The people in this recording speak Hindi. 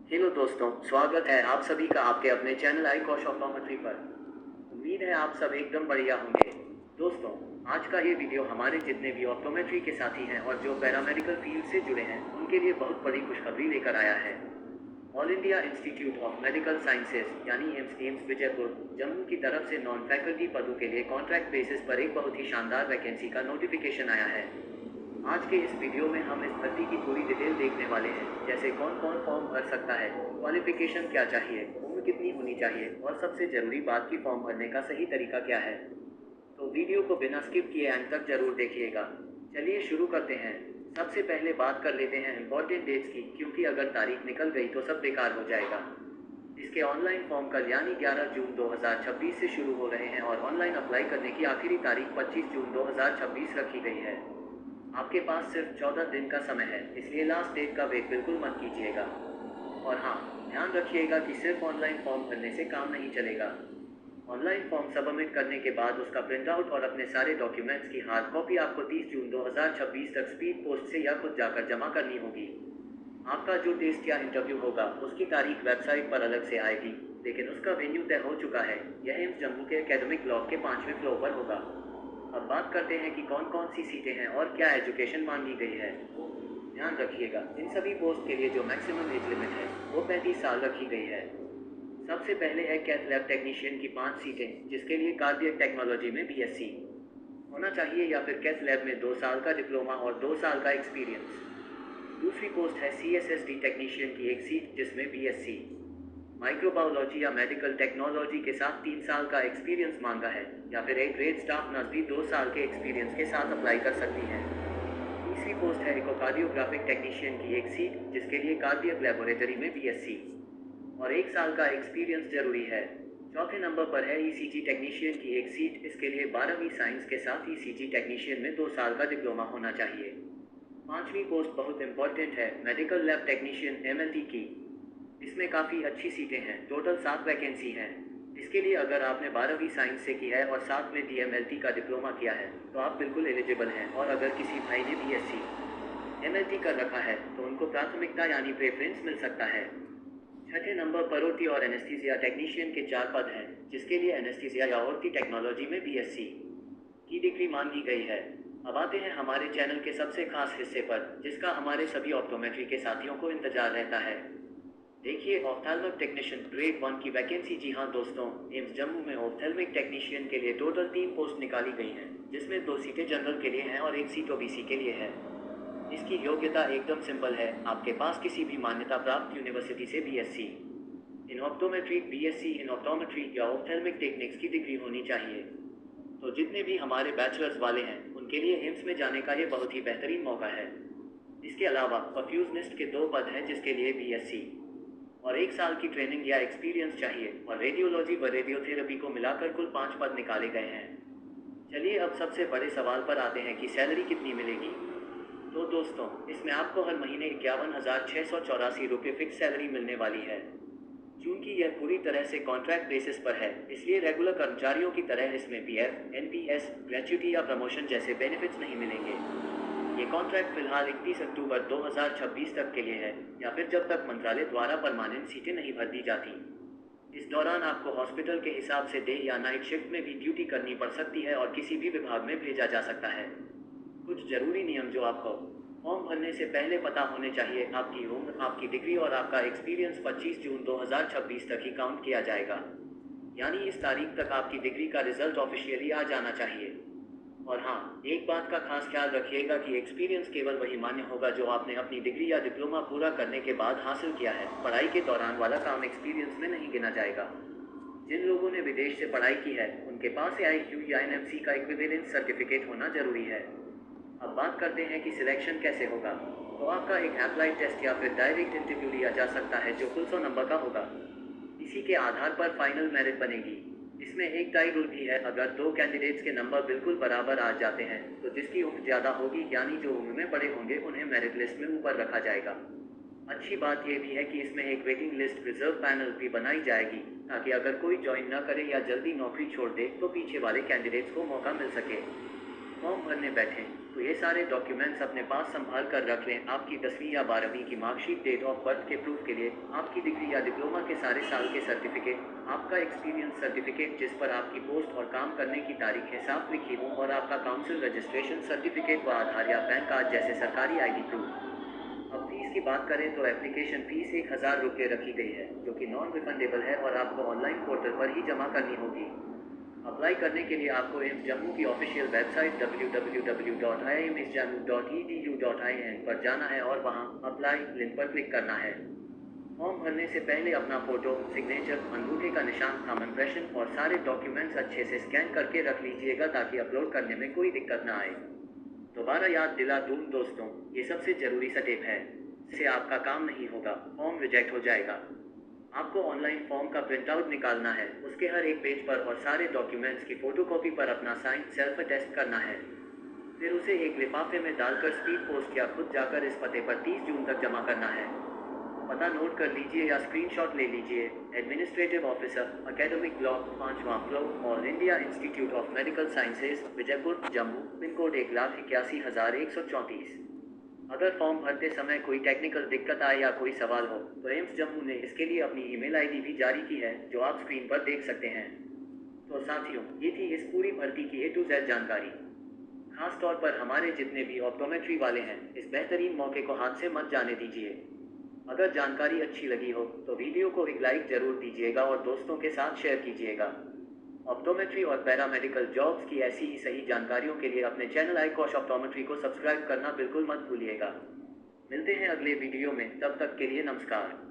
हेलो दोस्तों, स्वागत है आप सभी का आपके अपने चैनल आई कॉश ऑप्टोमेट्री पर। उम्मीद है आप सब एकदम बढ़िया होंगे। दोस्तों, आज का ये वीडियो हमारे जितने भी ऑप्टोमेट्री के साथी हैं और जो पैरामेडिकल फील्ड से जुड़े हैं उनके लिए बहुत बड़ी खुशखबरी लेकर आया है। All India institute of medical sciences यानी एम्स विजयपुर जम्मू की तरफ से नॉन फैकल्टी पदों के लिए कॉन्ट्रैक्ट बेसिस पर एक बहुत ही शानदार वैकेंसी का नोटिफिकेशन आया है। आज के इस वीडियो में हम इस भर्ती की पूरी डिटेल देखने वाले हैं, जैसे कौन कौन फॉर्म भर सकता है, क्वालिफिकेशन क्या चाहिए, उम्र कितनी होनी चाहिए और सबसे जरूरी बात की फॉर्म भरने का सही तरीका क्या है। तो वीडियो को बिना स्किप किए एंड तक जरूर देखिएगा। चलिए शुरू करते हैं। सबसे पहले बात कर लेते हैं इम्पोर्टेंट डेट्स की, क्योंकि अगर तारीख निकल गई तो सब बेकार हो जाएगा। इसके ऑनलाइन फॉर्म कल यानी 11 जून 2026 से शुरू हो रहे हैं और ऑनलाइन अप्लाई करने की आखिरी तारीख 25 जून 2026 रखी गई है। आपके पास सिर्फ 14 दिन का समय है, इसलिए लास्ट डेट का वेट बिल्कुल मत कीजिएगा। और हाँ, ध्यान रखिएगा कि सिर्फ ऑनलाइन फॉर्म भरने से काम नहीं चलेगा। ऑनलाइन फॉर्म सबमिट करने के बाद उसका प्रिंट आउट और अपने सारे डॉक्यूमेंट्स की हार्ड कॉपी आपको 30 जून 2026 तक स्पीड पोस्ट से या खुद जाकर जमा करनी होगी। आपका जो टेस्ट या इंटरव्यू होगा उसकी तारीख वेबसाइट पर अलग से आएगी, लेकिन उसका वेन्यू तय हो चुका है। यह एम्स जम्मू के एकेडमिक ब्लॉक के 5वें फ्लोर पर होगा। अब बात करते हैं कि कौन कौन सी सीटें हैं और क्या एजुकेशन मांगी गई है। ध्यान रखिएगा, इन सभी पोस्ट के लिए जो मैक्सिमम एज लिमिट है वो 35 साल रखी गई है। सबसे पहले है कैथ लैब टेक्नीशियन की 5 सीटें, जिसके लिए कार्डियक टेक्नोलॉजी में बीएससी होना चाहिए या फिर कैथ लैब में 2 साल का डिप्लोमा और 2 साल का एक्सपीरियंस। दूसरी पोस्ट है सीएसएसडी टेक्नीशियन की एक सीट, जिसमें बीएससी माइक्रोबायोलॉजी या मेडिकल टेक्नोलॉजी के साथ 3 साल का एक्सपीरियंस मांगा है, या फिर एक ग्रेड स्टाफ नर्स भी 2 साल के एक्सपीरियंस के साथ अप्लाई कर सकती है। तीसरी पोस्ट है इकोकार्डियोग्राफिक टेक्नीशियन की एक सीट, जिसके लिए कार्डियक लेबोरेटरी में बीएससी और 1 साल का एक्सपीरियंस जरूरी है। चौथे नंबर पर है ईसीजी टेक्नीशियन की एक सीट, इसके लिए 12वीं साइंस के साथ ईसीजी टेक्नीशियन में 2 साल का डिप्लोमा होना चाहिए। पांचवी पोस्ट बहुत इंपॉर्टेंट है, मेडिकल लैब टेक्नीशियन एमएलटी की। इसमें काफ़ी अच्छी सीटें हैं, टोटल 7 वैकेंसी हैं। इसके लिए अगर आपने 12वीं साइंस से की है और साथ में डीएमएलटी का डिप्लोमा किया है तो आप बिल्कुल एलिजिबल हैं, और अगर किसी भाई ने बीएससी एमएलटी कर रखा है तो उनको प्राथमिकता यानी प्रेफरेंस मिल सकता है। छठे नंबर पर ओटी और एनेस्थीसिया टेक्नीशियन के 4 पद हैं, जिसके लिए एनेस्थीसिया या ओटी टेक्नोलॉजी में बीएससी की डिग्री मांगी गई है। अब आते हैं हमारे चैनल के सबसे खास हिस्से पर, जिसका हमारे सभी ऑप्टोमेट्री के साथियों को इंतजार रहता है। देखिए ऑप्थेल्मिक टेक्नीशियन ग्रेड 1 की वैकेंसी। जी हाँ दोस्तों, एम्स जम्मू में ऑप्थेल्मिक टेक्नीशियन के लिए टोटल 3 पोस्ट निकाली गई हैं, जिसमें 2 सीटें जनरल के लिए हैं और 1 सीट ओबीसी के लिए है। इसकी योग्यता एकदम सिंपल है, आपके पास किसी भी मान्यता प्राप्त यूनिवर्सिटी से BSc in optometry, BSc in optometry या ऑप्थेल्मिक टेक्निक्स की डिग्री होनी चाहिए। तो जितने भी हमारे बैचलर्स वाले हैं उनके लिए एम्स में जाने का ये बहुत ही बेहतरीन मौका है। इसके अलावा परफ्यूजनिस्ट के 2 पद हैं, जिसके लिए बीएससी और 1 साल की ट्रेनिंग या एक्सपीरियंस चाहिए, और रेडियोलॉजी व रेडियोथेरेपी को मिलाकर कुल 5 पद निकाले गए हैं। चलिए अब सबसे बड़े सवाल पर आते हैं कि सैलरी कितनी मिलेगी। तो दोस्तों, इसमें आपको हर महीने 51,684 रुपये फिक्स सैलरी मिलने वाली है। चूंकि यह पूरी तरह से कॉन्ट्रैक्ट बेसिस पर है, इसलिए रेगुलर कर्मचारियों की तरह इसमें पीएफ, एनपीएस, ग्रेच्युटी या प्रमोशन जैसे बेनिफिट्स नहीं मिलेंगे। ये कॉन्ट्रैक्ट फिलहाल 31 अक्टूबर 2026 तक के लिए है, या फिर जब तक मंत्रालय द्वारा परमानेंट सीटें नहीं भर दी जाती। इस दौरान आपको हॉस्पिटल के हिसाब से डे या नाइट शिफ्ट में भी ड्यूटी करनी पड़ सकती है और किसी भी विभाग में भेजा जा सकता है। कुछ जरूरी नियम जो आपको फॉर्म भरने से पहले पता होने चाहिए। आपकी उम्र, आपकी डिग्री और आपका एक्सपीरियंस 25 जून 2026 तक ही काउंट किया जाएगा, यानी इस तारीख तक आपकी डिग्री का रिजल्ट ऑफिशियली आ जाना चाहिए। और हाँ, एक बात का खास ख्याल रखिएगा कि एक्सपीरियंस केवल वही मान्य होगा जो आपने अपनी डिग्री या डिप्लोमा पूरा करने के बाद हासिल किया है। पढ़ाई के दौरान वाला काम एक्सपीरियंस में नहीं गिना जाएगा। जिन लोगों ने विदेश से पढ़ाई की है उनके पास AIQ या एनएमसी का इक्विवेलेंस सर्टिफिकेट होना जरूरी है। अब बात करते हैं कि सिलेक्शन कैसे होगा। तो आपका एक एप्लाइड टेस्ट या फिर डायरेक्ट इंटरव्यू लिया जा सकता है, जो कुल 100 नंबर का होगा। इसी के आधार पर फाइनल मेरिट बनेगी। इसमें एक टाई रूल भी है, अगर 2 कैंडिडेट्स के नंबर बिल्कुल बराबर आ जाते हैं तो जिसकी उम्र ज़्यादा होगी, यानी जो उम्र में बड़े होंगे, उन्हें मेरिट लिस्ट में ऊपर रखा जाएगा। अच्छी बात यह भी है कि इसमें एक वेटिंग लिस्ट रिजर्व पैनल भी बनाई जाएगी, ताकि अगर कोई ज्वाइन न करे या जल्दी नौकरी छोड़ दे तो पीछे वाले कैंडिडेट्स को मौका मिल सके। फॉर्म भरने बैठें तो ये सारे डॉक्यूमेंट्स अपने पास संभाल कर रख लें। आपकी 10वीं या 12वीं की मार्कशीट, डेट ऑफ बर्थ के प्रूफ के लिए, आपकी डिग्री या डिप्लोमा के सारे साल के सर्टिफिकेट, आपका एक्सपीरियंस सर्टिफिकेट जिस पर आपकी पोस्ट और काम करने की तारीखें साफ लिखी हो, और आपका काउंसिल रजिस्ट्रेशन सर्टिफिकेट व आधार या पैन कार्ड जैसे सरकारी आईडी प्रूफ। अब फीस की बात करें तो एप्लीकेशन फीस 1000 रुपये रखी गई है, जो कि नॉन रिफंडेबल है और आपको ऑनलाइन पोर्टल पर ही जमा करनी होगी। अप्लाई करने के लिए आपको एम्स जम्मू की ऑफिशियल वेबसाइट www.iamsjammu.edu.in पर जाना है और वहां अप्लाई लिंक पर क्लिक करना है। फॉर्म भरने से पहले अपना फोटो, सिग्नेचर, अंगूठे का निशान, थंब इम्प्रेशन और सारे डॉक्यूमेंट्स अच्छे से स्कैन करके रख लीजिएगा ताकि अपलोड करने में कोई दिक्कत ना आए। दोबारा याद दिला दूं दोस्तों, ये सबसे ज़रूरी स्टेप है, इससे आपका काम नहीं होगा, फॉर्म रिजेक्ट हो जाएगा। आपको ऑनलाइन फॉर्म का प्रिंट आउट निकालना है, उसके हर एक पेज पर और सारे डॉक्यूमेंट्स की फोटोकॉपी पर अपना साइन सेल्फ अटेस्ट करना है। फिर उसे एक लिफाफे में डालकर स्पीड पोस्ट या खुद जाकर इस पते पर 30 जून तक जमा करना है। पता नोट कर लीजिए या स्क्रीनशॉट ले लीजिए। एडमिनिस्ट्रेटिव ऑफिसर, एकेडमिक ब्लॉक, 5वां floor, all India institute of medical sciences, Vijaypur, Jammu, pin code 1,81,134। अगर फॉर्म भरते समय कोई टेक्निकल दिक्कत आए या कोई सवाल हो तो एम्स जम्मू ने इसके लिए अपनी ईमेल आईडी भी जारी की है, जो आप स्क्रीन पर देख सकते हैं। तो साथियों, ये थी इस पूरी भर्ती की A to Z जानकारी। खास तौर पर हमारे जितने भी ऑप्टोमेट्री वाले हैं, इस बेहतरीन मौके को हाथ से मत जाने दीजिए। अगर जानकारी अच्छी लगी हो तो वीडियो को एक लाइक जरूर दीजिएगा और दोस्तों के साथ शेयर कीजिएगा। ऑप्टोमेट्री और पैरामेडिकल जॉब्स की ऐसी ही सही जानकारियों के लिए अपने चैनल आईकॉश ऑप्टोमेट्री को सब्सक्राइब करना बिल्कुल मत भूलिएगा। मिलते हैं अगले वीडियो में, तब तक के लिए नमस्कार।